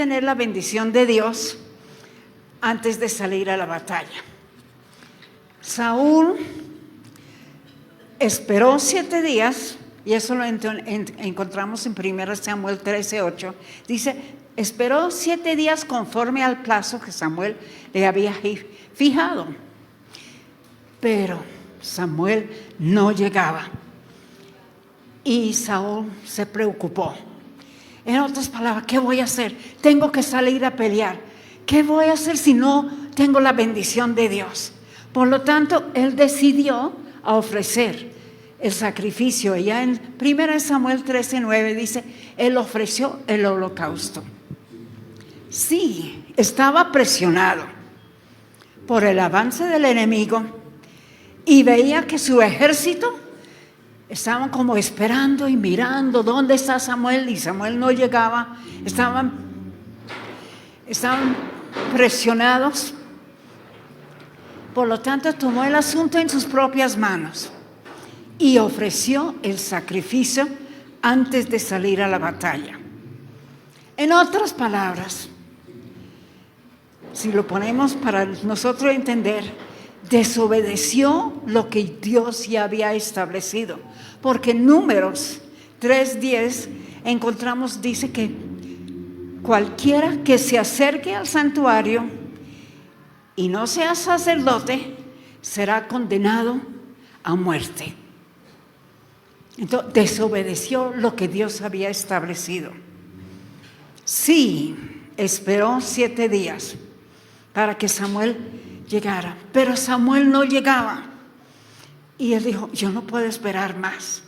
tener la bendición de Dios antes de salir a la batalla. Saúl esperó 7 días, y eso lo encontramos en 1 Samuel 13:8. Dice, esperó 7 días conforme al plazo que Samuel le había fijado. Pero Samuel no llegaba. Y Saúl se preocupó. En otras palabras, ¿qué voy a hacer? Tengo que salir a pelear. ¿Qué voy a hacer si no tengo la bendición de Dios? Por lo tanto, él decidió a ofrecer el sacrificio. Ya en 1 Samuel 13:9 dice, él ofreció el holocausto. Sí, estaba presionado por el avance del enemigo y veía que su ejército estaban como esperando y mirando dónde está Samuel, y Samuel no llegaba. Estaban presionados. Por lo tanto, tomó el asunto en sus propias manos y ofreció el sacrificio antes de salir a la batalla. En otras palabras, si lo ponemos para nosotros entender, desobedeció lo que Dios ya había establecido. Porque en Números 3:10 encontramos, dice que cualquiera que se acerque al santuario y no sea sacerdote será condenado a muerte. Entonces desobedeció lo que Dios había establecido. Sí, esperó 7 días para que Samuel llegara, pero Samuel no llegaba. Y él dijo, yo no puedo esperar más.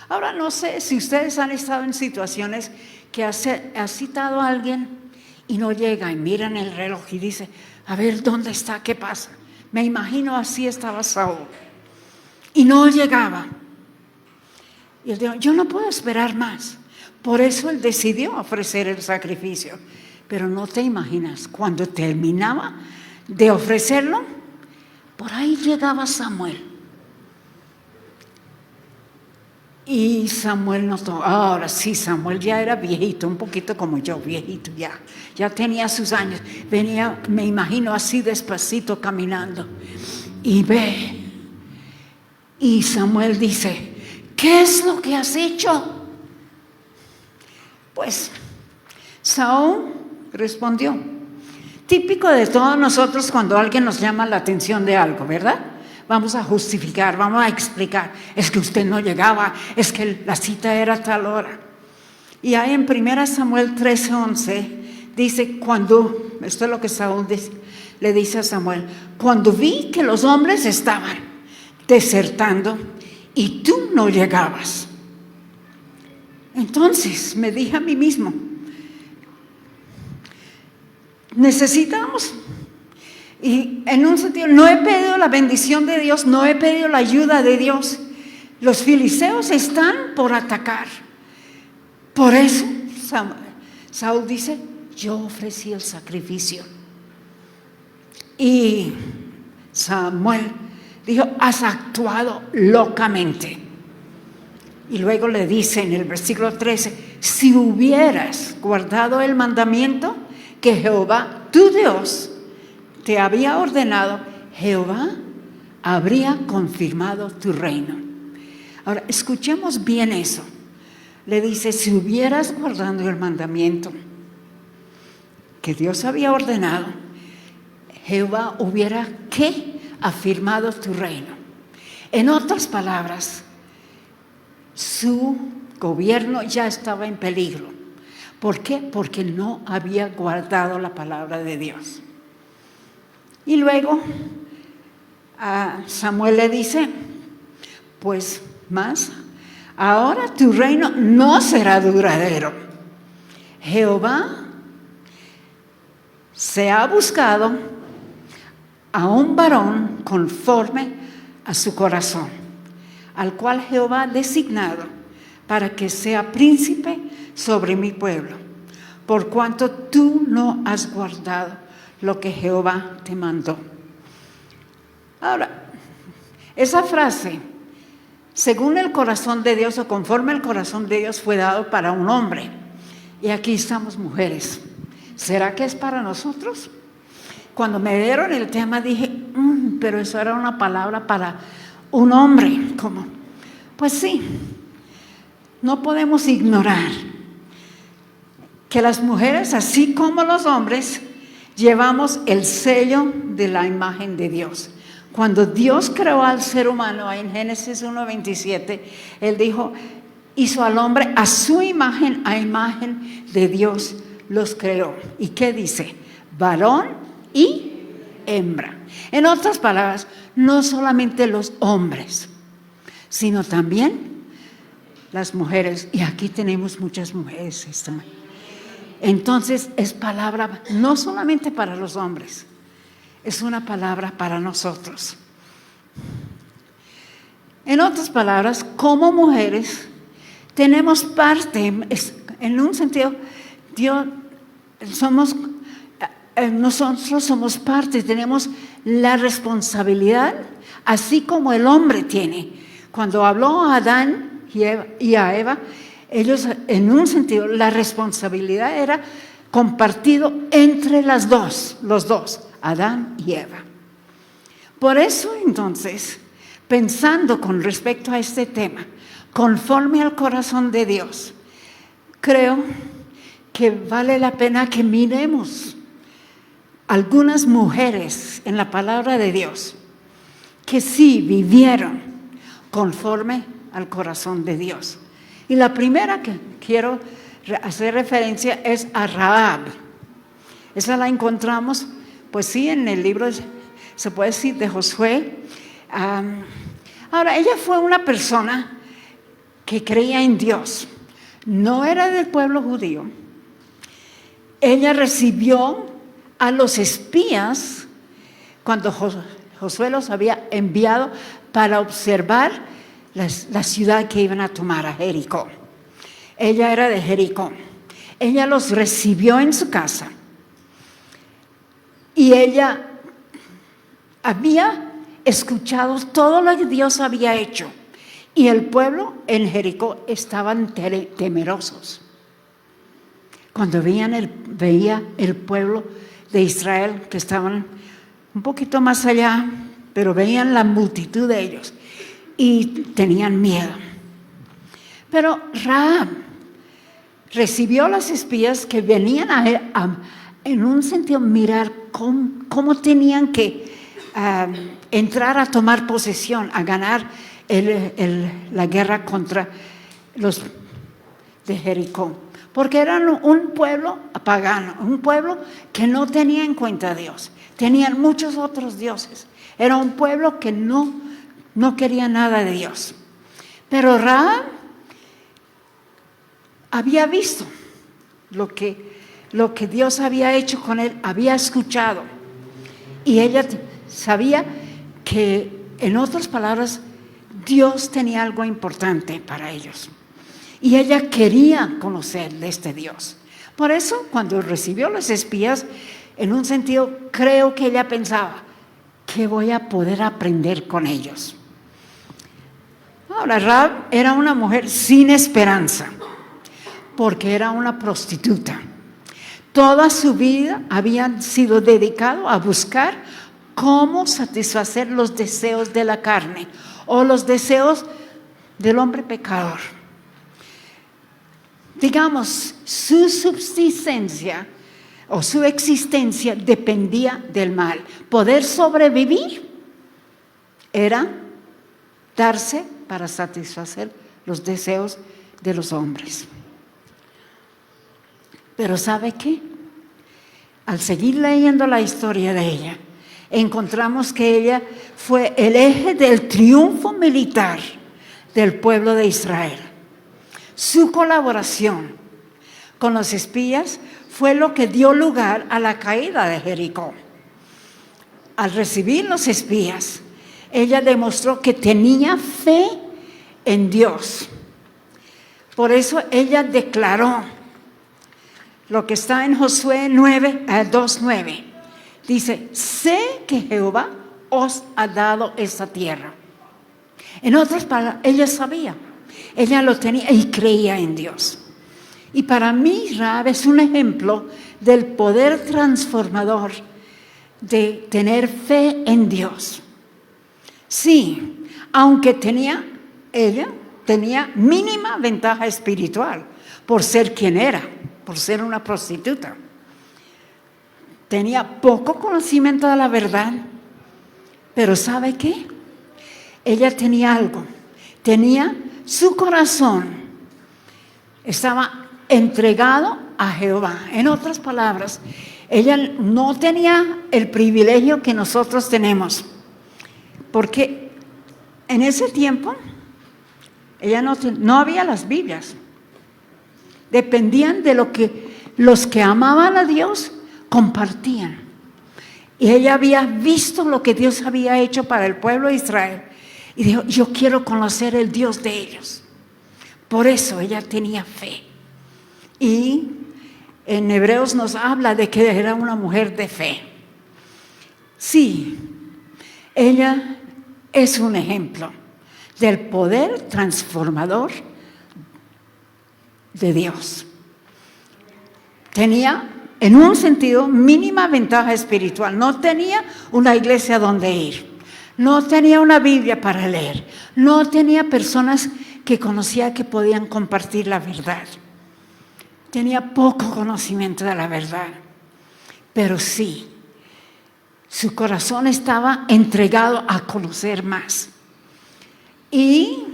Ahora no sé si ustedes han estado en situaciones que ha citado a alguien y no llega, y miran el reloj y dice, a ver, ¿dónde está? ¿Qué pasa? Me imagino así estaba Saúl. Y no llegaba. Y él dijo, yo no puedo esperar más. Por eso él decidió ofrecer el sacrificio. Pero no te imaginas, cuando terminaba de ofrecerlo, por ahí llegaba Samuel. Y Samuel notó, ahora sí, Samuel ya era viejito, un poquito como yo, viejito ya tenía sus años. Venía, me imagino, así despacito caminando. Y ve, y Samuel dice, ¿qué es lo que has hecho? Pues Saúl respondió, típico de todos nosotros cuando alguien nos llama la atención de algo, ¿verdad? Vamos a justificar, vamos a explicar, es que usted no llegaba, es que la cita era a tal hora. Y ahí en 1 Samuel 13:11 dice, esto es lo que Saúl le dice a Samuel, cuando vi que los hombres estaban desertando y tú no llegabas, entonces me dije a mí mismo, necesitamos, y en un sentido, no he pedido la bendición de Dios, no he pedido la ayuda de Dios. Los filisteos están por atacar. Por eso Saúl dice, yo ofrecí el sacrificio. Y Samuel dijo, has actuado locamente. Y luego le dice en el versículo 13, si hubieras guardado el mandamiento que Jehová, tu Dios, te había ordenado, Jehová habría confirmado tu reino. Ahora, escuchemos bien eso. Le dice, si hubieras guardado el mandamiento que Dios había ordenado, Jehová hubiera, ¿qué? Afirmado tu reino. En otras palabras, su gobierno ya estaba en peligro. ¿Por qué? Porque no había guardado la palabra de Dios. Y luego a Samuel le dice, pues más, ahora tu reino no será duradero. Jehová se ha buscado a un varón conforme a su corazón, al cual Jehová ha designado para que sea príncipe sobre mi pueblo, por cuanto tú no has guardado lo que Jehová te mandó. Ahora, esa frase, según el corazón de Dios o conforme el corazón de Dios, fue dado para un hombre. Y aquí estamos mujeres. ¿será que es para nosotros? Cuando me dieron el tema dije, pero eso era una palabra para un hombre. ¿Cómo? Pues sí, no podemos ignorar que las mujeres, así como los hombres, llevamos el sello de la imagen de Dios. Cuando Dios creó al ser humano, en Génesis 1:27, Él dijo, hizo al hombre a su imagen, a imagen de Dios los creó. ¿Y qué dice? Varón y hembra. En otras palabras, no solamente los hombres, sino también las mujeres. Y aquí tenemos muchas mujeres esta mañana. Entonces es palabra no solamente para los hombres, es una palabra para nosotros. En otras palabras, como mujeres tenemos parte, en un sentido, nosotros somos parte, tenemos la responsabilidad, así como el hombre tiene. Cuando habló a Adán y a Eva, ellos, en un sentido, la responsabilidad era compartido entre los dos, Adán y Eva. Por eso, entonces, pensando con respecto a este tema, conforme al corazón de Dios, creo que vale la pena que miremos algunas mujeres en la palabra de Dios que sí vivieron conforme al corazón de Dios. Y la primera que quiero hacer referencia es a Rahab. Esa la encontramos, pues sí, en el libro, se puede decir, de Josué. Ahora, ella fue una persona que creía en Dios. No era del pueblo judío. Ella recibió a los espías cuando Josué los había enviado para observar la ciudad que iban a tomar, a Jericó. Ella era de Jericó. Ella los recibió en su casa y ella había escuchado todo lo que Dios había hecho, y el pueblo en Jericó estaban temerosos. Cuando veía el pueblo de Israel, que estaban un poquito más allá, pero veían la multitud de ellos y tenían miedo. Pero Rahab recibió a los espías que venían en un sentido, mirar cómo tenían que entrar a tomar posesión, a ganar la guerra contra los de Jericó. Porque eran un pueblo pagano, un pueblo que no tenía en cuenta a Dios. Tenían muchos otros dioses. Era un pueblo que no quería nada de Dios. Pero Rahab había visto lo que Dios había hecho con él, había escuchado. Y ella sabía que, en otras palabras, Dios tenía algo importante para ellos. Y ella quería conocer de este Dios. Por eso, cuando recibió los espías, en un sentido, creo que ella pensaba, ¿qué voy a poder aprender con ellos? Ahora, Rahab era una mujer sin esperanza, porque era una prostituta. Toda su vida había sido dedicado a buscar cómo satisfacer los deseos de la carne o los deseos del hombre pecador. Digamos, su subsistencia o su existencia dependía del mal. Poder sobrevivir era darse para satisfacer los deseos de los hombres. Pero ¿sabe qué? Al seguir leyendo la historia de ella, encontramos que ella fue el eje del triunfo militar del pueblo de Israel. Su colaboración con los espías fue lo que dio lugar a la caída de Jericó. Al recibir los espías, ella demostró que tenía fe en Dios. Por eso ella declaró lo que está en Josué 2:9. Dice, sé que Jehová os ha dado esta tierra. En otras palabras, ella sabía, ella lo tenía y creía en Dios. Y para mí, Rahab es un ejemplo del poder transformador de tener fe en Dios. Sí, aunque ella tenía mínima ventaja espiritual por ser quien era, por ser una prostituta. Tenía poco conocimiento de la verdad, pero ¿sabe qué? Ella tenía algo, tenía su corazón, estaba entregado a Jehová. En otras palabras, ella no tenía el privilegio que nosotros tenemos, porque en ese tiempo ella no había las Biblias. Dependían de lo que los que amaban a Dios compartían. Y ella había visto lo que Dios había hecho para el pueblo de Israel. Y dijo, yo quiero conocer el Dios de ellos. Por eso ella tenía fe. Y en Hebreos nos habla de que era una mujer de fe. Sí, ella es un ejemplo del poder transformador de Dios. Tenía, en un sentido, mínima ventaja espiritual. No tenía una iglesia donde ir. No tenía una Biblia para leer. No tenía personas que conocía que podían compartir la verdad. Tenía poco conocimiento de la verdad. Pero sí, su corazón estaba entregado a conocer más. Y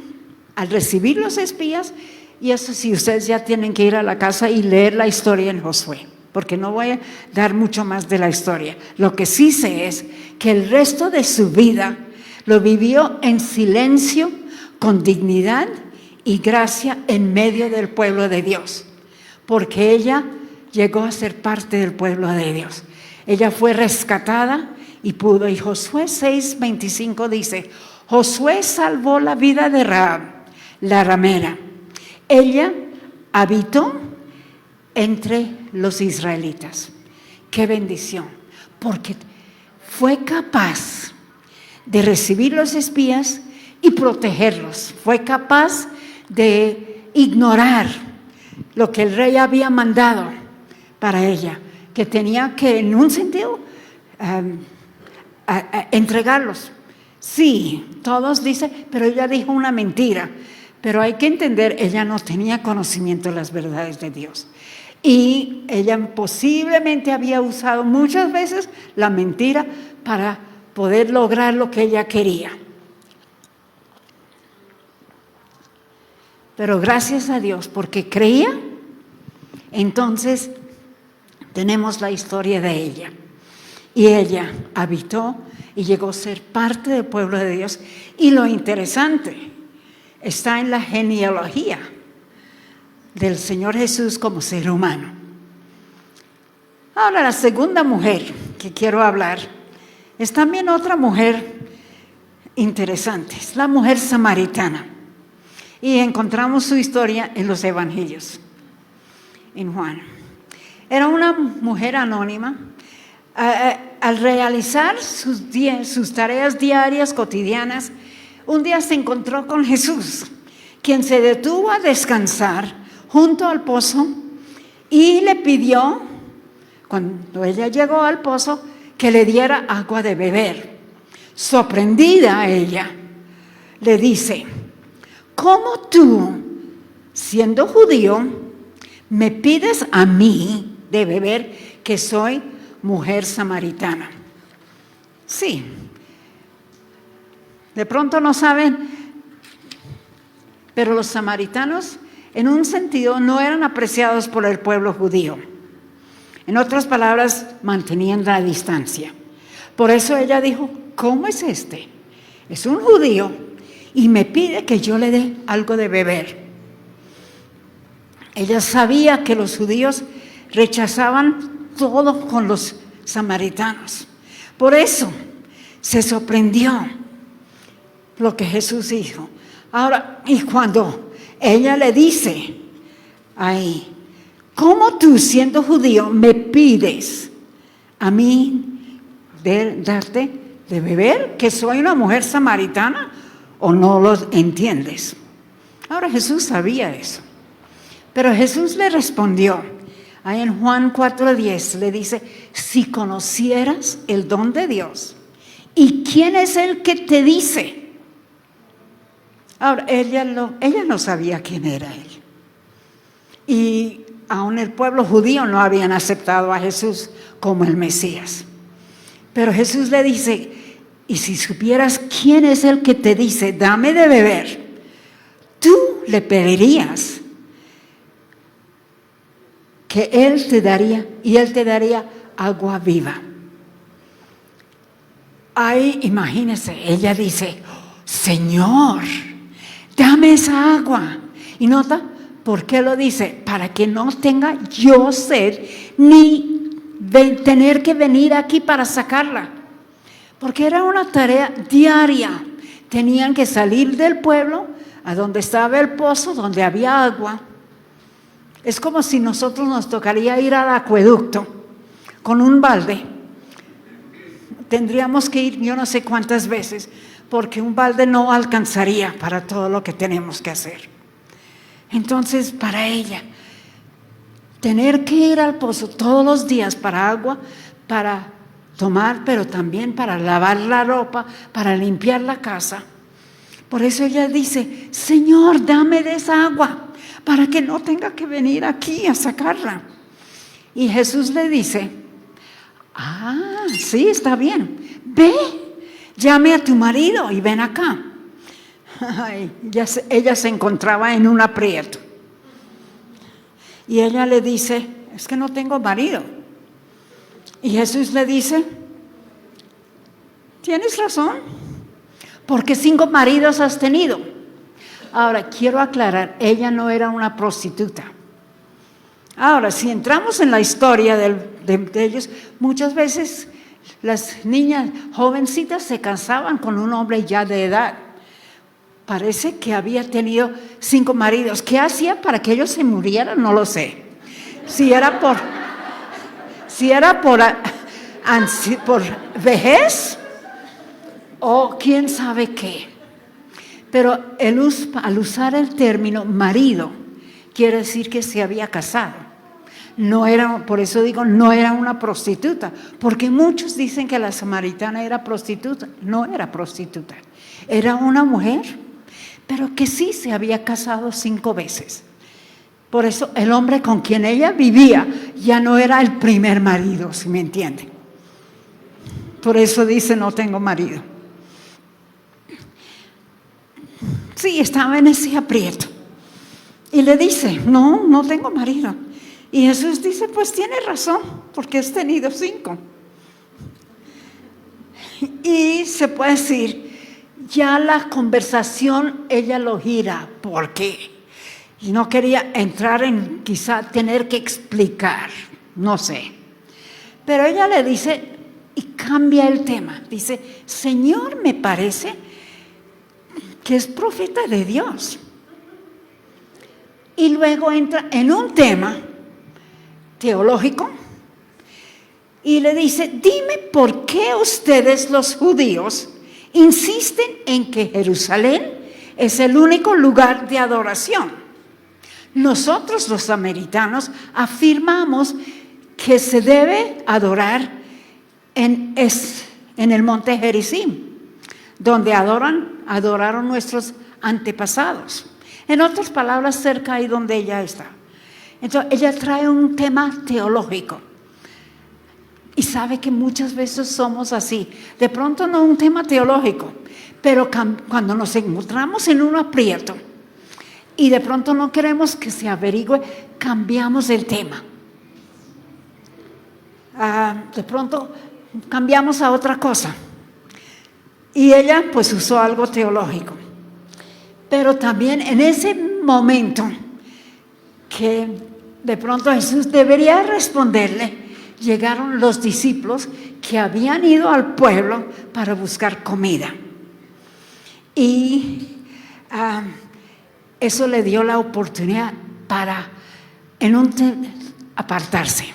al recibir los espías, y eso sí, ustedes ya tienen que ir a la casa y leer la historia en Josué, porque no voy a dar mucho más de la historia. Lo que sí sé es que el resto de su vida lo vivió en silencio, con dignidad y gracia en medio del pueblo de Dios, porque ella llegó a ser parte del pueblo de Dios. Ella fue rescatada y pudo. Y Josué 6:25 dice, Josué salvó la vida de Rahab, la ramera. Ella habitó entre los israelitas. ¡Qué bendición! Porque fue capaz de recibir los espías y protegerlos. Fue capaz de ignorar lo que el rey había mandado para ella, que tenía que, en un sentido, entregarlos. Sí, todos dicen, pero ella dijo una mentira. Pero hay que entender, ella no tenía conocimiento de las verdades de Dios. Y ella posiblemente había usado muchas veces la mentira para poder lograr lo que ella quería. Pero gracias a Dios, porque creía, entonces tenemos la historia de ella. Y ella habitó y llegó a ser parte del pueblo de Dios. Y lo interesante está en la genealogía del Señor Jesús como ser humano. Ahora, la segunda mujer que quiero hablar es también otra mujer interesante, es la mujer samaritana. Y encontramos su historia en los evangelios, en Juan. Era una mujer anónima. Al realizar sus tareas diarias, cotidianas, un día se encontró con Jesús, quien se detuvo a descansar junto al pozo y le pidió, cuando ella llegó al pozo, que le diera agua de beber. Sorprendida ella, le dice, ¿cómo tú, siendo judío, me pides a mí de beber que soy mujer samaritana? Sí. De pronto no saben, pero los samaritanos, en un sentido, no eran apreciados por el pueblo judío. En otras palabras, mantenían la distancia. Por eso ella dijo, ¿cómo es este? Es un judío y me pide que yo le dé algo de beber. Ella sabía que los judíos rechazaban todo con los samaritanos. Por eso se sorprendió lo que Jesús dijo. Ahora, y cuando ella le dice ahí, ¿cómo tú, siendo judío, me pides a mí darte de beber, que soy una mujer samaritana, o no lo entiendes? Ahora Jesús sabía eso, pero Jesús le respondió, Ahí en Juan 4:10 le dice, si conocieras el don de Dios, ¿y quién es el que te dice? Ahora, ella no sabía quién era él. Y aún el pueblo judío no habían aceptado a Jesús como el Mesías. Pero Jesús le dice, y si supieras quién es el que te dice, dame de beber, tú le pedirías que Él te daría, y Él te daría agua viva. Ahí, imagínese, ella dice, Señor, dame esa agua. Y nota, ¿por qué lo dice? Para que no tenga yo sed, ni tener que venir aquí para sacarla. Porque era una tarea diaria. Tenían que salir del pueblo a donde estaba el pozo, donde había agua. Es como si nosotros nos tocaría ir al acueducto con un balde. Tendríamos que ir yo no sé cuántas veces, porque un balde no alcanzaría para todo lo que tenemos que hacer. Entonces, para ella, tener que ir al pozo todos los días para agua, para tomar, pero también para lavar la ropa, para limpiar la casa. Por eso ella dice, Señor, dame de esa agua, para que no tenga que venir aquí a sacarla. Y Jesús le dice, sí, está bien, ve, llame a tu marido y ven acá. Ay, ella se encontraba en un aprieto. Y ella le dice, es que no tengo marido. Y Jesús le dice, tienes razón, porque 5 maridos has tenido. Ahora, quiero aclarar, ella no era una prostituta. Ahora, si entramos en la historia de ellos, muchas veces las niñas jovencitas se casaban con un hombre ya de edad. Parece que había tenido 5 maridos. ¿Qué hacía para que ellos se murieran? No lo sé. Si era por vejez o quién sabe qué. Pero al usar el término marido, quiere decir que se había casado. No era, por eso digo, no era una prostituta, porque muchos dicen que la samaritana era prostituta. No era prostituta, era una mujer, pero que sí se había casado 5 veces. Por eso el hombre con quien ella vivía ya no era el primer marido, si me entienden. Por eso dice, no tengo marido. Sí, estaba en ese aprieto. Y le dice, no tengo marido. Y Jesús dice, pues tiene razón, porque has tenido 5. Y se puede decir, ya la conversación ella lo gira. ¿Por qué? Y no quería entrar en quizá tener que explicar, no sé. Pero ella le dice, y cambia el tema. Dice, Señor, me parece que es profeta de Dios. Y luego entra en un tema teológico y le dice, dime por qué ustedes los judíos insisten en que Jerusalén es el único lugar de adoración. Nosotros los samaritanos afirmamos que se debe adorar en el monte Gerizim, donde adoraron nuestros antepasados. En otras palabras, cerca ahí donde ella está. Entonces, ella trae un tema teológico. Y sabe que muchas veces somos así. De pronto no un tema teológico, pero cuando nos encontramos en un aprieto y de pronto no queremos que se averigüe, cambiamos el tema. De pronto cambiamos a otra cosa. Y ella pues usó algo teológico. Pero también en ese momento que de pronto Jesús debería responderle, llegaron los discípulos que habían ido al pueblo para buscar comida. Y eso le dio la oportunidad para apartarse.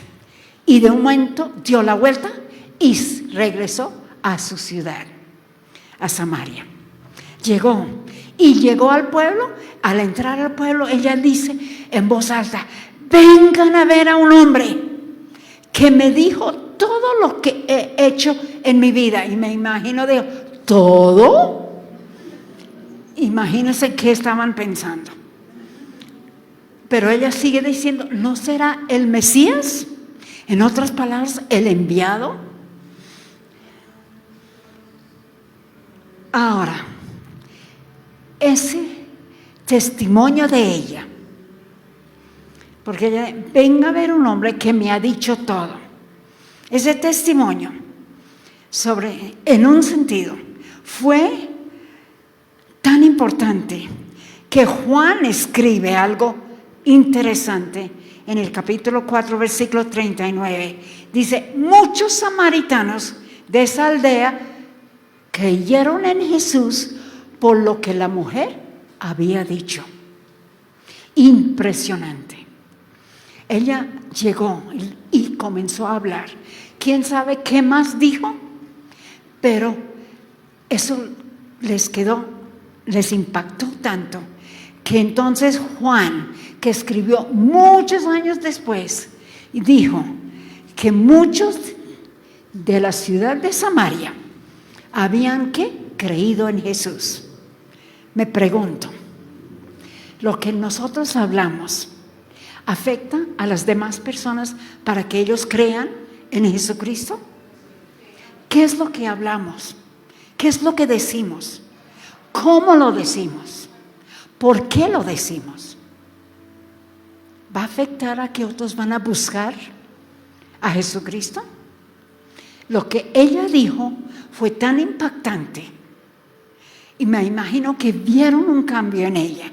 Y de un momento dio la vuelta y regresó a su ciudad, a Samaria. Llegó al pueblo. Al entrar al pueblo, ella dice en voz alta, vengan a ver a un hombre que me dijo todo lo que he hecho en mi vida. Y me imagino, digo, ¿todo? Imagínense qué estaban pensando. Pero ella sigue diciendo, ¿no será el Mesías? En otras palabras, el enviado. Ahora, ese testimonio de ella, porque ella, venga a ver un hombre que me ha dicho todo. Ese testimonio, en un sentido, fue tan importante que Juan escribe algo interesante en el capítulo 4, versículo 39. Dice, muchos samaritanos de esa aldea creyeron en Jesús por lo que la mujer había dicho. Impresionante. Ella llegó y comenzó a hablar. ¿Quién sabe qué más dijo? Pero eso les impactó tanto que entonces Juan, que escribió muchos años después, dijo que muchos de la ciudad de Samaria habían creído en Jesús. Me pregunto, ¿lo que nosotros hablamos afecta a las demás personas para que ellos crean en Jesucristo? ¿Qué es lo que hablamos? ¿Qué es lo que decimos? ¿Cómo lo decimos? ¿Por qué lo decimos? ¿Va a afectar a que otros van a buscar a Jesucristo? Lo que ella dijo fue tan impactante y me imagino que vieron un cambio en ella,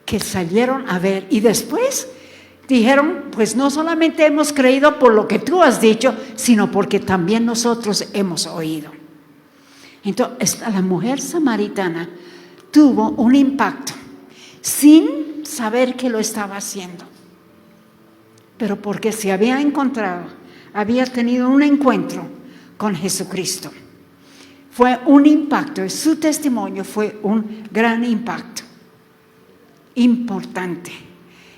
que salieron a ver y después dijeron, pues no solamente hemos creído por lo que tú has dicho, sino porque también nosotros hemos oído. Entonces la mujer samaritana tuvo un impacto sin saber que lo estaba haciendo, pero porque se había tenido un encuentro con Jesucristo. Fue un impacto, su testimonio fue un gran impacto, importante.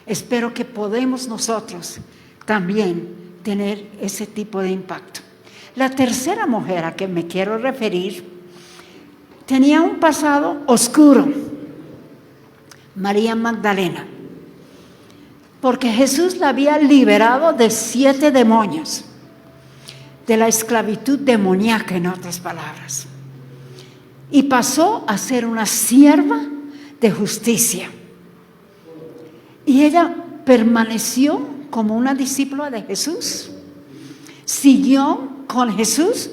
Espero que podamos nosotros también tener ese tipo de impacto. La tercera mujer a que me quiero referir tenía un pasado oscuro, María Magdalena, porque Jesús la había liberado de 7 demonios, de la esclavitud demoníaca, en otras palabras, y pasó a ser una sierva de justicia. Y ella permaneció como una discípula de Jesús, siguió con Jesús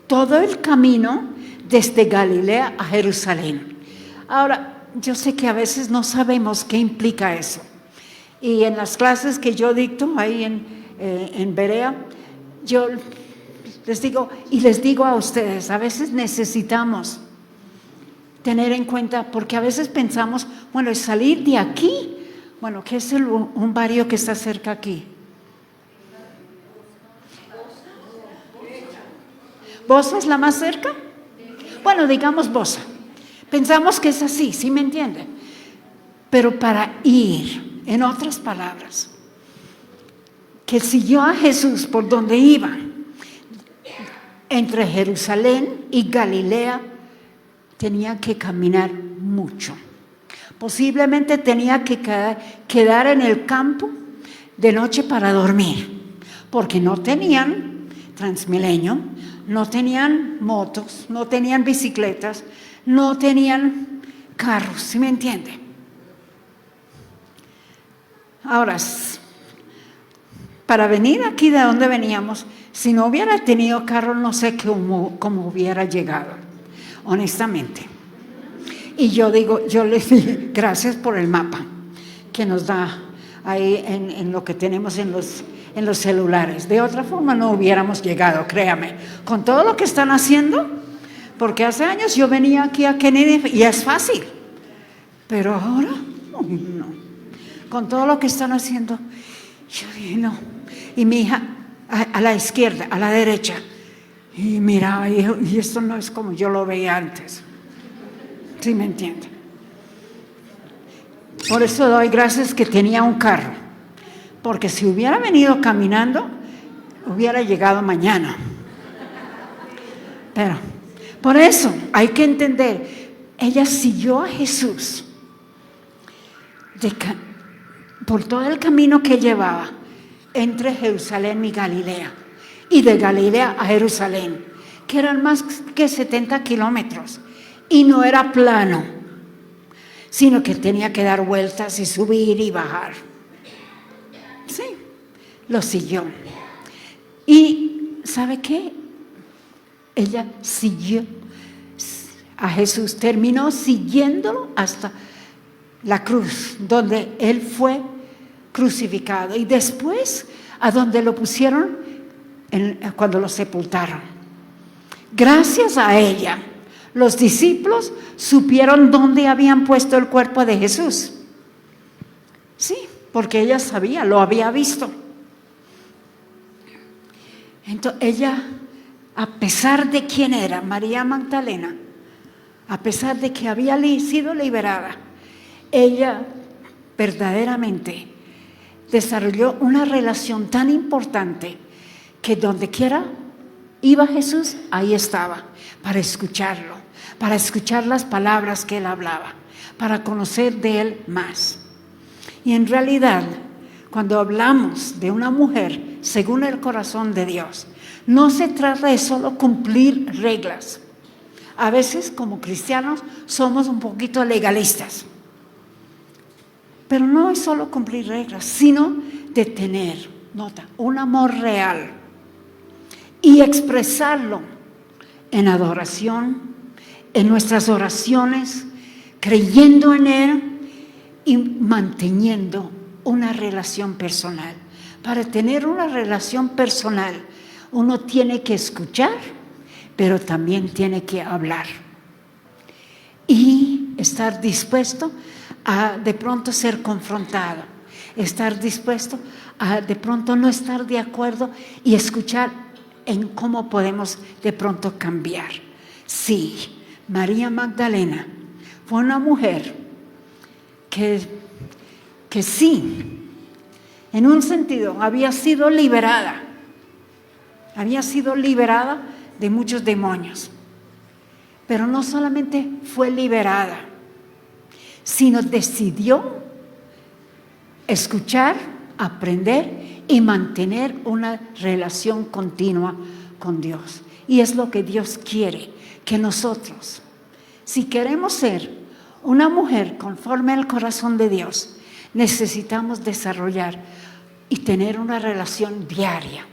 todo el camino desde Galilea a Jerusalén. Ahora, yo sé que a veces no sabemos qué implica eso. Y en las clases que yo dicto ahí en Berea, yo les digo a ustedes, a veces necesitamos tener en cuenta, porque a veces pensamos, bueno, es salir de aquí. Bueno, ¿qué es un barrio que está cerca aquí? ¿Bosa es la más cerca? Bueno, digamos Bosa. Pensamos que es así, ¿sí me entienden? Pero para ir, en otras palabras, que siguió a Jesús por donde iba, entre Jerusalén y Galilea, tenía que caminar mucho. Posiblemente tenía que quedar en el campo de noche para dormir, porque no tenían Transmilenio, no tenían motos, no tenían bicicletas, no tenían carros, ¿sí me entiende? Ahora, para venir aquí de donde veníamos, si no hubiera tenido carro, no sé cómo hubiera llegado, honestamente. Y yo les dije, gracias por el mapa que nos da ahí en lo que tenemos en los celulares. De otra forma no hubiéramos llegado, créame, con todo lo que están haciendo, porque hace años yo venía aquí a Kennedy y es fácil, pero ahora no. Con todo lo que están haciendo, yo dije no. Y mi hija a la izquierda, a la derecha, y miraba y esto no es como yo lo veía antes. ¿Sí me entiende? Por eso doy gracias que tenía un carro, porque si hubiera venido caminando, hubiera llegado mañana. Pero por eso hay que entender, ella siguió a Jesús por todo el camino que llevaba entre Jerusalén y Galilea, y de Galilea a Jerusalén, que eran más que 70 kilómetros, y no era plano, sino que tenía que dar vueltas y subir y bajar. Sí, lo siguió. Y ¿sabe qué? Ella siguió a Jesús, terminó siguiéndolo hasta la cruz, donde Él fue crucificado, y después a donde lo pusieron cuando lo sepultaron. Gracias a ella, los discípulos supieron dónde habían puesto el cuerpo de Jesús. Sí, porque ella sabía, lo había visto. Entonces ella, a pesar de quién era María Magdalena, a pesar de que había sido liberada, ella verdaderamente desarrolló una relación tan importante que donde quiera iba Jesús, ahí estaba, para escucharlo, para escuchar las palabras que Él hablaba, para conocer de Él más. Y en realidad, cuando hablamos de una mujer según el corazón de Dios, no se trata de solo cumplir reglas. A veces como cristianos somos un poquito legalistas, pero no es solo cumplir reglas, sino de tener, nota, un amor real y expresarlo en adoración, en nuestras oraciones, creyendo en Él y manteniendo una relación personal. Para tener una relación personal, uno tiene que escuchar, pero también tiene que hablar y estar dispuesto a de pronto ser confrontado, estar dispuesto a de pronto no estar de acuerdo y escuchar en cómo podemos de pronto cambiar. Sí, María Magdalena fue una mujer que sí, en un sentido había sido liberada de muchos demonios, pero no solamente fue liberada, sino decidió escuchar, aprender y mantener una relación continua con Dios. Y es lo que Dios quiere, que nosotros, si queremos ser una mujer conforme al corazón de Dios, necesitamos desarrollar y tener una relación diaria.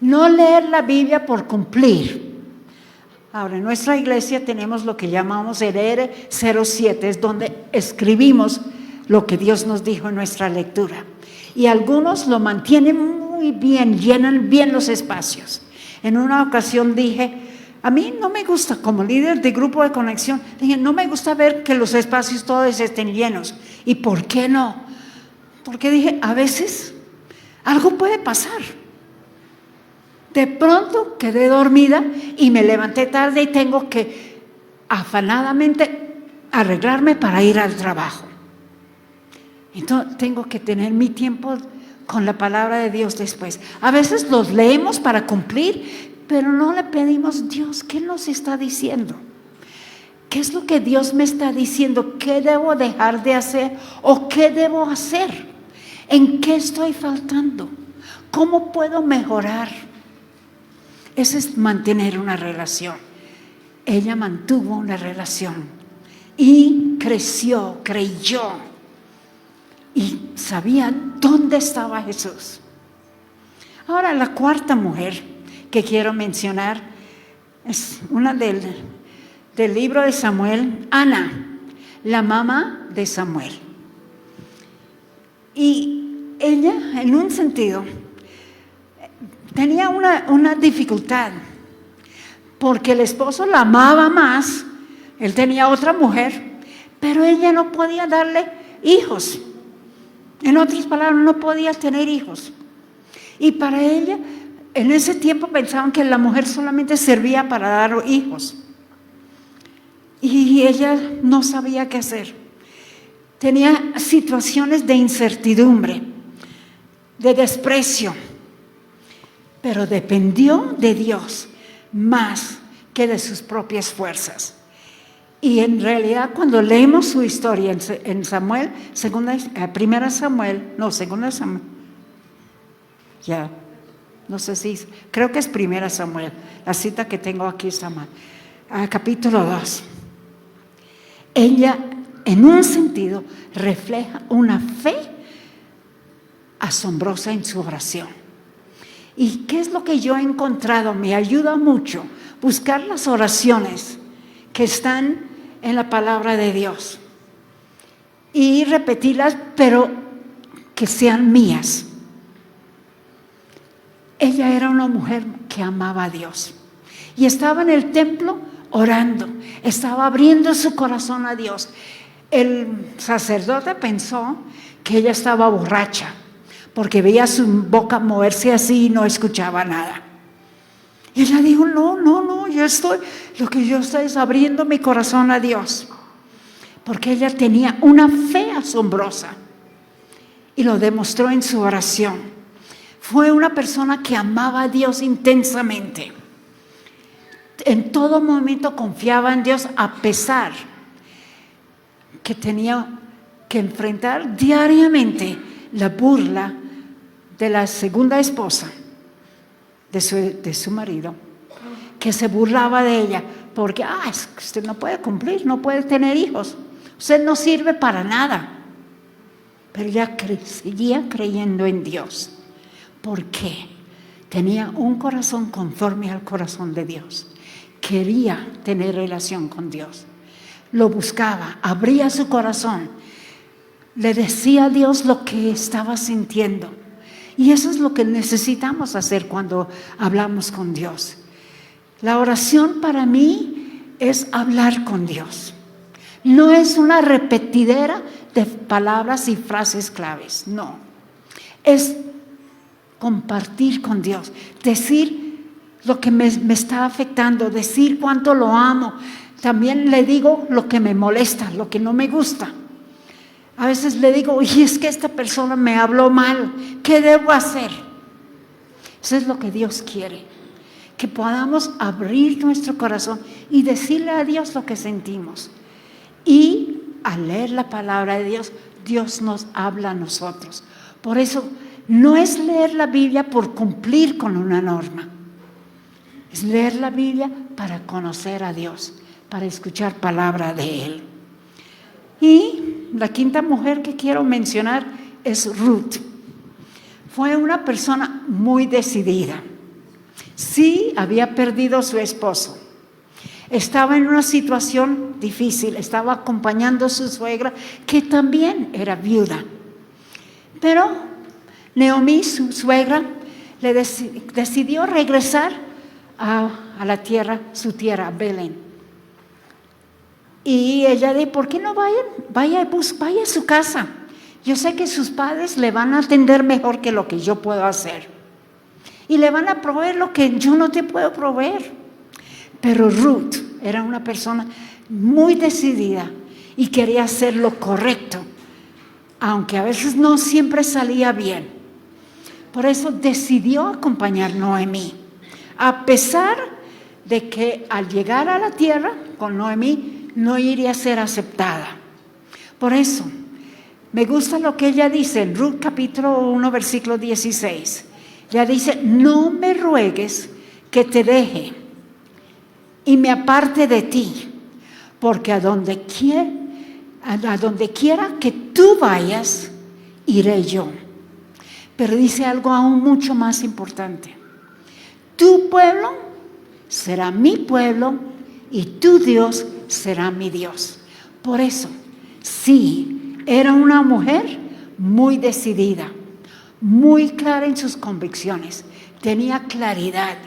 No leer la Biblia por cumplir. Ahora, en nuestra iglesia tenemos lo que llamamos el R07, es donde escribimos lo que Dios nos dijo en nuestra lectura. Y algunos lo mantienen muy bien, llenan bien los espacios. En una ocasión dije, a mí no me gusta, como líder de grupo de conexión, dije, no me gusta ver que los espacios todos estén llenos. ¿Y por qué no? Porque dije, a veces algo puede pasar. De pronto quedé dormida y me levanté tarde y tengo que afanadamente arreglarme para ir al trabajo. Entonces tengo que tener mi tiempo con la palabra de Dios después. A veces los leemos para cumplir, pero no le pedimos, Dios, ¿qué nos está diciendo? ¿Qué es lo que Dios me está diciendo? ¿Qué debo dejar de hacer o qué debo hacer? ¿En qué estoy faltando? ¿Cómo puedo mejorar? Eso es mantener una relación. Ella mantuvo una relación y creció, creyó y sabía dónde estaba Jesús. Ahora, la cuarta mujer que quiero mencionar es una del libro de Samuel, Ana, la mamá de Samuel. Y ella, en un sentido, tenía una dificultad, porque el esposo la amaba más, él tenía otra mujer, pero ella no podía darle hijos. En otras palabras, no podía tener hijos. Y para ella, en ese tiempo pensaban que la mujer solamente servía para dar hijos. Y ella no sabía qué hacer. Tenía situaciones de incertidumbre. de desprecio, pero dependió de Dios más que de sus propias fuerzas. Y en realidad cuando leemos su historia en Samuel, primera Samuel, ya, no sé si, creo que es primera Samuel, la cita que tengo aquí es Samuel, capítulo 2. Ella, en un sentido, refleja una fe asombrosa en su oración. ¿Y qué es lo que yo he encontrado? Me ayuda mucho buscar las oraciones que están en la palabra de Dios y repetirlas, pero que sean mías. Ella era una mujer que amaba a Dios y estaba en el templo orando, estaba abriendo su corazón a Dios. El sacerdote pensó que ella estaba borracha porque veía su boca moverse así y no escuchaba nada. Y ella dijo, no, lo que yo estoy es abriendo mi corazón a Dios. Porque ella tenía una fe asombrosa y lo demostró en su oración. Fue una persona que amaba a Dios intensamente. En todo momento confiaba en Dios a pesar que tenía que enfrentar diariamente la burla de la segunda esposa de su marido, que se burlaba de ella porque es que usted no puede cumplir, no puede tener hijos, usted no sirve para nada. Pero ella seguía creyendo en Dios. ¿Por qué? Tenía un corazón conforme al corazón de Dios. Quería tener relación con Dios. Lo buscaba, abría su corazón, le decía a Dios lo que estaba sintiendo. Y eso es lo que necesitamos hacer cuando hablamos con Dios. La oración para mí es hablar con Dios. No es una repetidera de palabras y frases claves, no. Es compartir con Dios, decir lo que me está afectando, decir cuánto lo amo. También le digo lo que me molesta, lo que no me gusta. A veces le digo, oye, es que esta persona me habló mal, ¿qué debo hacer? Eso es lo que Dios quiere, que podamos abrir nuestro corazón y decirle a Dios lo que sentimos. Y al leer la palabra de Dios, Dios nos habla a nosotros. Por eso no es leer la Biblia por cumplir con una norma, es leer la Biblia para conocer a Dios, para escuchar palabra de Él. Y la quinta mujer que quiero mencionar es Ruth. Fue una persona muy decidida. Sí, había perdido a su esposo. Estaba en una situación difícil. Estaba acompañando a su suegra, que también era viuda. Pero Naomi, su suegra, le decidió regresar a la tierra, su tierra, a Belén. Y ella dijo, ¿por qué no vaya a su casa? Yo sé que sus padres le van a atender mejor que lo que yo puedo hacer. Y le van a proveer lo que yo no te puedo proveer. Pero Ruth era una persona muy decidida y quería hacer lo correcto, aunque a veces no siempre salía bien. Por eso decidió acompañar a Noemí, a pesar de que al llegar a la tierra con Noemí no iría a ser aceptada. Por eso me gusta lo que ella dice en Ruth capítulo 1 versículo 16. Ella dice, no me ruegues que te deje y me aparte de ti, porque a donde quiera que tú vayas, iré yo. Pero dice algo aún mucho más importante. Tu pueblo será mi pueblo y tu Dios será mi Dios. Por eso, sí, era una mujer muy decidida, muy clara en sus convicciones, tenía claridad.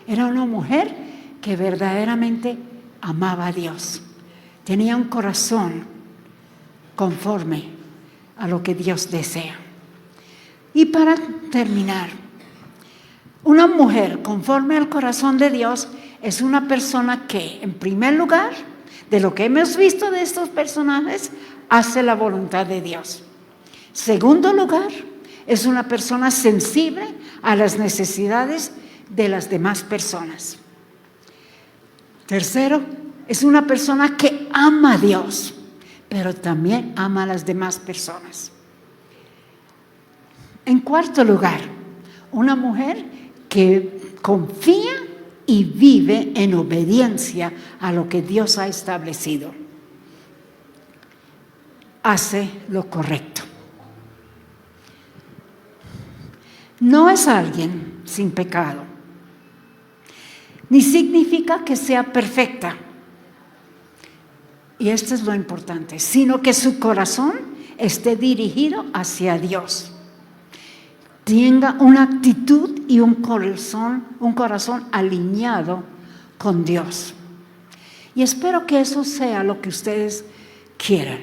Era una mujer que verdaderamente amaba a Dios, tenía un corazón conforme a lo que Dios desea. Y para terminar, una mujer conforme al corazón de Dios es una persona que, en primer lugar, de lo que hemos visto de estos personajes, hace la voluntad de Dios. Segundo lugar, es una persona sensible a las necesidades de las demás personas. Tercero, es una persona que ama a Dios, pero también ama a las demás personas. En cuarto lugar, una mujer que confía y vive en obediencia a lo que Dios ha establecido. Hace lo correcto. No es alguien sin pecado, ni significa que sea perfecta, y esto es lo importante, sino que su corazón esté dirigido hacia Dios, tenga una actitud y un corazón alineado con Dios. Y espero que eso sea lo que ustedes quieran,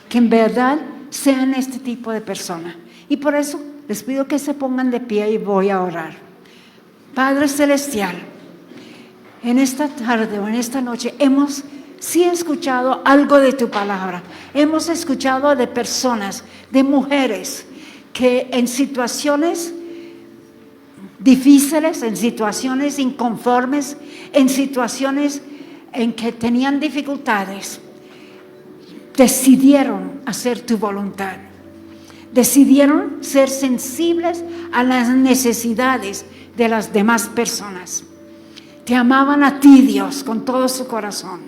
que en verdad sean este tipo de persona. Y por eso les pido que se pongan de pie y voy a orar. Padre Celestial, en esta tarde o en esta noche hemos escuchado algo de tu palabra. Hemos escuchado de personas, de mujeres que en situaciones difíciles, en situaciones inconformes, en situaciones en que tenían dificultades, decidieron hacer tu voluntad. Decidieron ser sensibles a las necesidades de las demás personas. Te amaban a ti, Dios, con todo su corazón.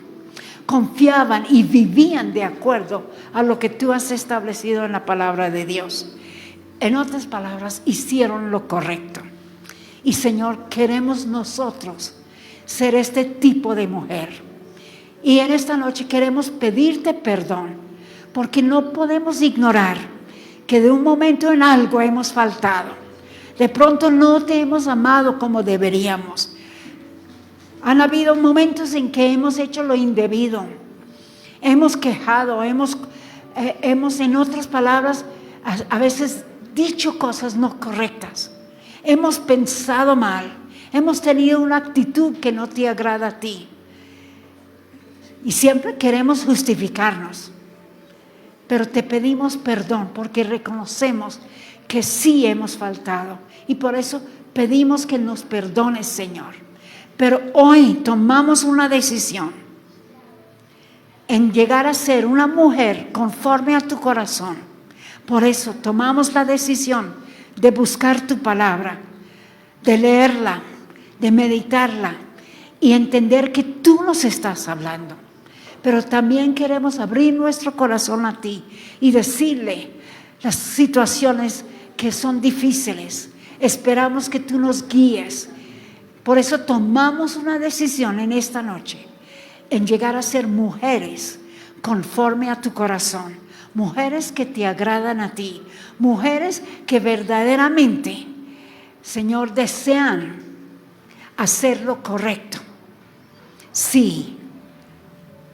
Confiaban y vivían de acuerdo a lo que tú has establecido en la palabra de Dios. En otras palabras, hicieron lo correcto. Y Señor, queremos nosotros ser este tipo de mujer. Y en esta noche queremos pedirte perdón, porque no podemos ignorar que de un momento en algo hemos faltado. De pronto no te hemos amado como deberíamos. Han habido momentos en que hemos hecho lo indebido. Hemos quejado, hemos en otras palabras, a veces dicho cosas no correctas. Hemos pensado mal. Hemos tenido una actitud que no te agrada a ti. Y siempre queremos justificarnos. Pero te pedimos perdón porque reconocemos que sí hemos faltado. Y por eso pedimos que nos perdones, Señor. Pero hoy tomamos una decisión en llegar a ser una mujer conforme a tu corazón. Por eso tomamos la decisión de buscar tu palabra, de leerla, de meditarla y entender que tú nos estás hablando. Pero también queremos abrir nuestro corazón a ti y decirle las situaciones que son difíciles. Esperamos que tú nos guíes. Por eso tomamos una decisión en esta noche, en llegar a ser mujeres conforme a tu corazón, mujeres que te agradan a ti, mujeres que verdaderamente, Señor, desean hacer lo correcto. Sí,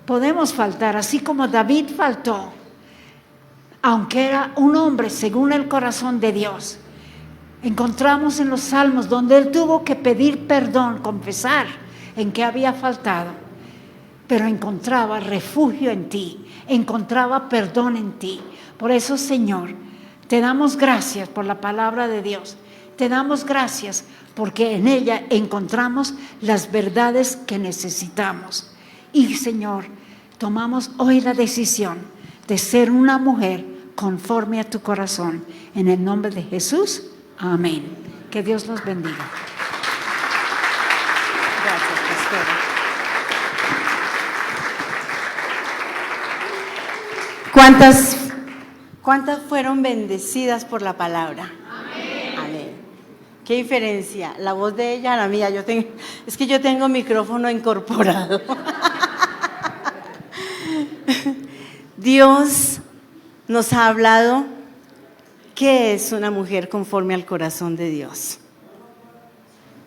podemos faltar, así como David faltó, aunque era un hombre según el corazón de Dios. Encontramos en los Salmos donde él tuvo que pedir perdón, confesar en que había faltado, pero encontraba refugio en ti, encontraba perdón en ti. Por eso, Señor, te damos gracias por la palabra de Dios. Te damos gracias porque en ella encontramos las verdades que necesitamos. Y, Señor, tomamos hoy la decisión de ser una mujer conforme a tu corazón. En el nombre de Jesús, amén. Que Dios los bendiga. Gracias, pastora. ¿Cuántas fueron bendecidas por la palabra? Amén. Amén. ¿Qué diferencia? La voz de ella a la mía. Es que yo tengo micrófono incorporado. Dios nos ha hablado que es una mujer conforme al corazón de Dios.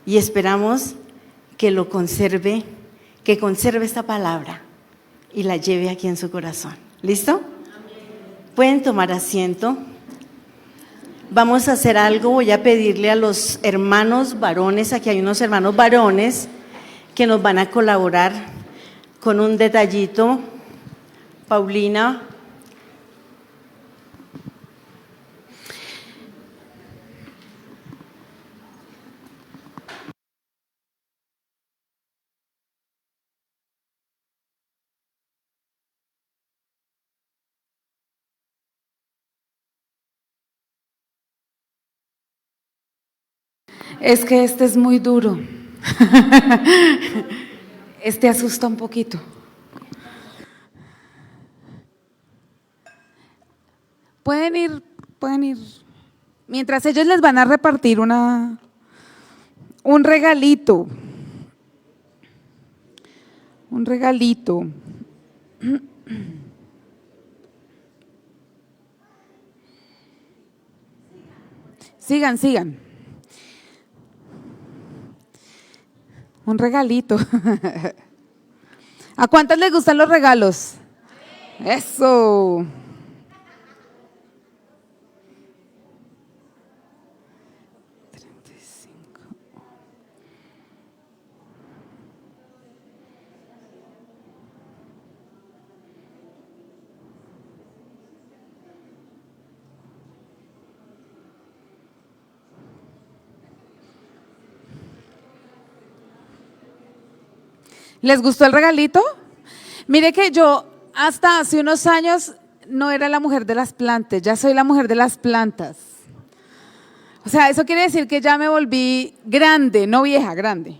Y esperamos que lo conserve, que conserve esta palabra y la lleve aquí en su corazón. ¿Listo? Pueden tomar asiento. Vamos a hacer algo. Voy a pedirle a los hermanos varones, aquí hay unos hermanos varones que nos van a colaborar con un detallito. Paulina. Es que este es muy duro. Este asusta un poquito. Pueden ir. Mientras ellos les van a repartir un regalito. Un regalito. Sigan. Un regalito. ¿A cuántas les gustan los regalos? Eso. ¿Les gustó el regalito? Mire que yo hasta hace unos años no era la mujer de las plantas, ya soy la mujer de las plantas. O sea, eso quiere decir que ya me volví grande, no vieja, grande.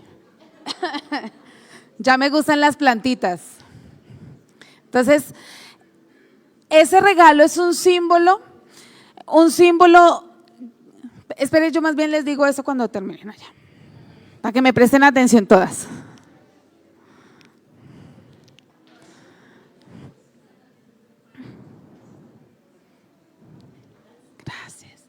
Ya me gustan las plantitas. Entonces, ese regalo es un símbolo, esperen, yo más bien les digo eso cuando terminen allá, para que me presten atención todas. Gracias.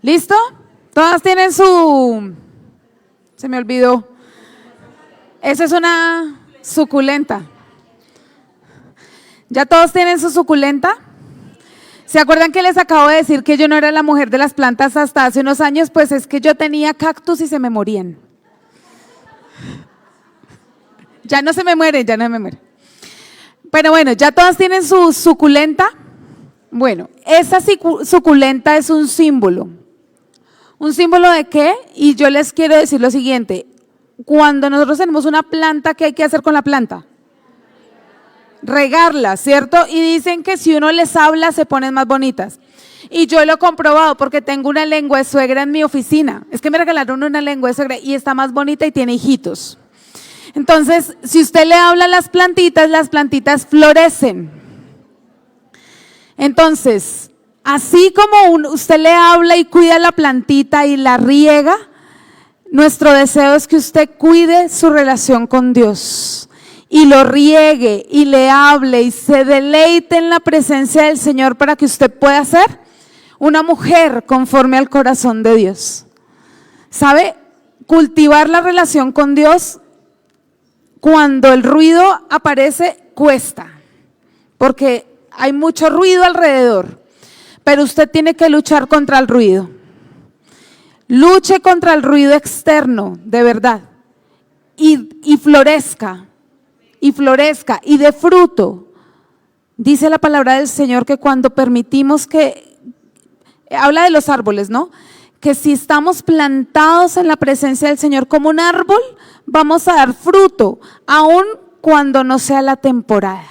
¿Listo? Todas tienen su… Se me olvidó. Esa es una suculenta. ¿Ya todos tienen su suculenta? ¿Se acuerdan que les acabo de decir que yo no era la mujer de las plantas hasta hace unos años? Pues es que yo tenía cactus y se me morían. Ya no se me mueren. Pero bueno, ¿ya todas tienen su suculenta? Bueno, esa suculenta es un símbolo. ¿Un símbolo de qué? Y yo les quiero decir lo siguiente. Cuando nosotros tenemos una planta, ¿qué hay que hacer con la planta? Regarla, ¿cierto? Y dicen que si uno les habla se ponen más bonitas. Y yo lo he comprobado porque tengo una lengua de suegra en mi oficina. Es que me regalaron una lengua de suegra y está más bonita y tiene hijitos. Entonces, si usted le habla a las plantitas florecen. Entonces, así como usted le habla y cuida la plantita y la riega, nuestro deseo es que usted cuide su relación con Dios y lo riegue y le hable y se deleite en la presencia del Señor para que usted pueda ser una mujer conforme al corazón de Dios. ¿Sabe? Cultivar la relación con Dios cuando el ruido aparece cuesta, porque hay mucho ruido alrededor, pero usted tiene que luchar contra el ruido. Luche contra el ruido externo, de verdad, y florezca, y dé fruto. Dice la palabra del Señor que cuando permitimos que, habla de los árboles, ¿no? Que si estamos plantados en la presencia del Señor como un árbol, vamos a dar fruto, aun cuando no sea la temporada.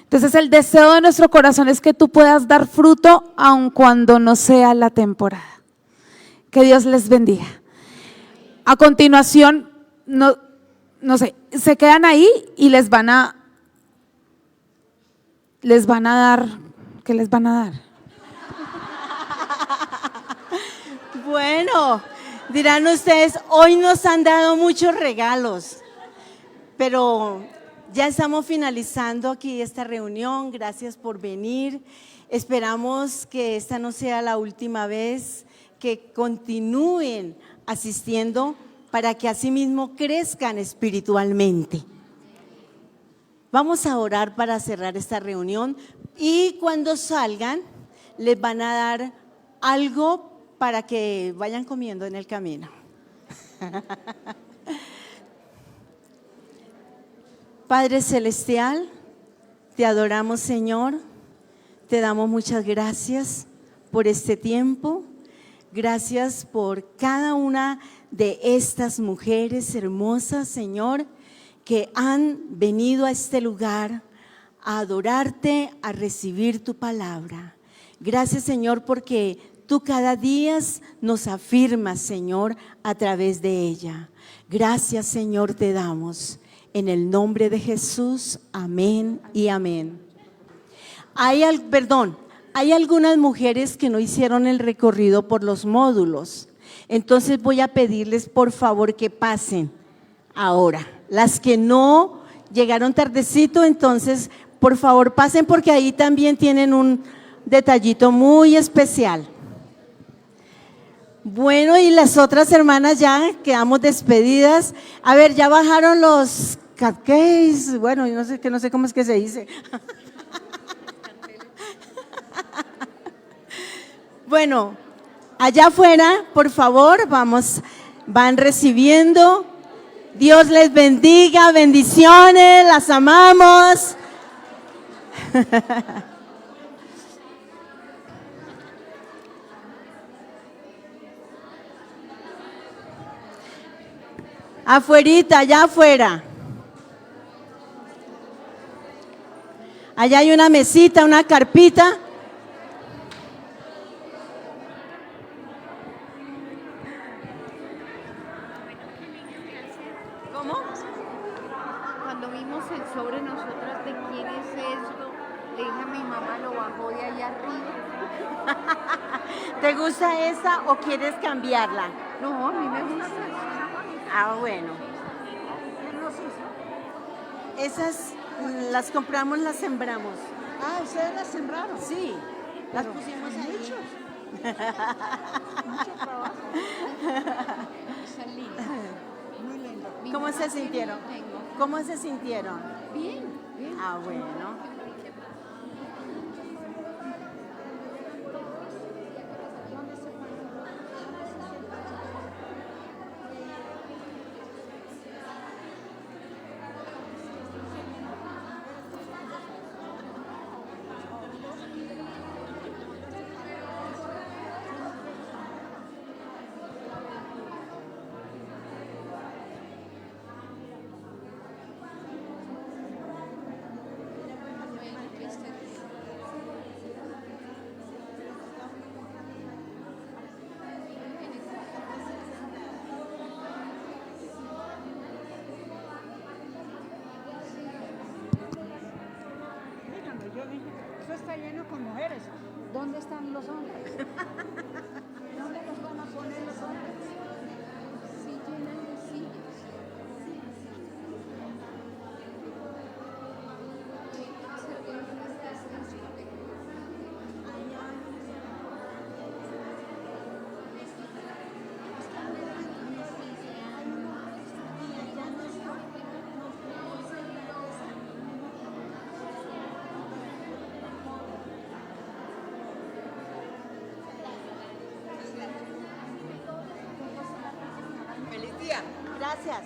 Entonces el deseo de nuestro corazón es que tú puedas dar fruto aun cuando no sea la temporada. Que Dios les bendiga. A continuación, no sé, se quedan ahí y les van a dar, ¿qué les van a dar? Bueno, dirán ustedes, hoy nos han dado muchos regalos, pero ya estamos finalizando aquí esta reunión. Gracias por venir. Esperamos que esta no sea la última vez, que continúen asistiendo para que asimismo crezcan espiritualmente. Vamos a orar para cerrar esta reunión y cuando salgan les van a dar algo para que vayan comiendo en el camino. Padre Celestial, te adoramos, Señor, te damos muchas gracias por este tiempo, gracias por cada una de estas mujeres hermosas, Señor, que han venido a este lugar a adorarte, a recibir tu palabra. Gracias, Señor, porque tú cada día nos afirmas, Señor, a través de ella. Gracias, Señor, te damos. En el nombre de Jesús, amén y amén. Hay algunas mujeres que no hicieron el recorrido por los módulos. Entonces voy a pedirles, por favor, que pasen ahora. Las que no llegaron tardecito, entonces, por favor, pasen porque ahí también tienen un detallito muy especial. Bueno, y las otras hermanas ya quedamos despedidas. A ver, ya bajaron los cupcakes. Bueno, yo no sé cómo es que se dice. Bueno, allá afuera, por favor, van recibiendo. Dios les bendiga, bendiciones, las amamos. Afuerita, allá afuera. Allá hay una mesita, una carpita. ¿Cómo? Cuando vimos el sobre nosotras de quién es esto, le dije a mi mamá, lo bajó de allá arriba. ¿Te gusta esa o quieres cambiarla? No, a mí me gusta. Ah, bueno. Esas las compramos, las sembramos. Ah, ¿ustedes la sembraron? Sí, las pusimos ahí. Mucho trabajo. Está linda. Muy lindo. Mi ¿Cómo mamá se tiene, sintieron? yo tengo. ¿Cómo se sintieron? Bien, bien. Ah, bueno. Díganme, yo dije, esto está lleno con mujeres. ¿Dónde están los hombres? ¿Dónde los van a poner los hombres? Sí, llenan de sillas. Feliz día. Gracias.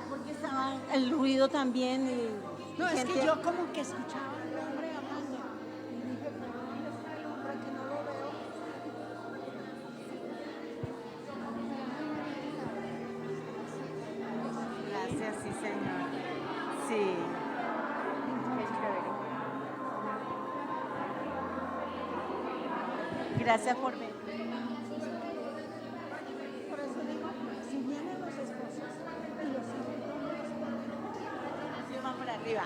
Porque estaba el ruido también. Y No, es gente- que yo como que escuchaba al hombre hablando. Y dije, ¿pero dónde está el hombre que no lo veo? Gracias, sí, señor. Sí. Qué chévere. Gracias por venir. Por eso digo, si vienen los esposos y los hijos, ¿dónde los ponen? Sí, van por arriba.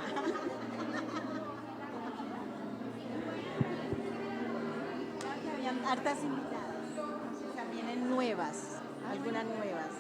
Claro que habían hartas invitadas. También en nuevas, algunas nuevas.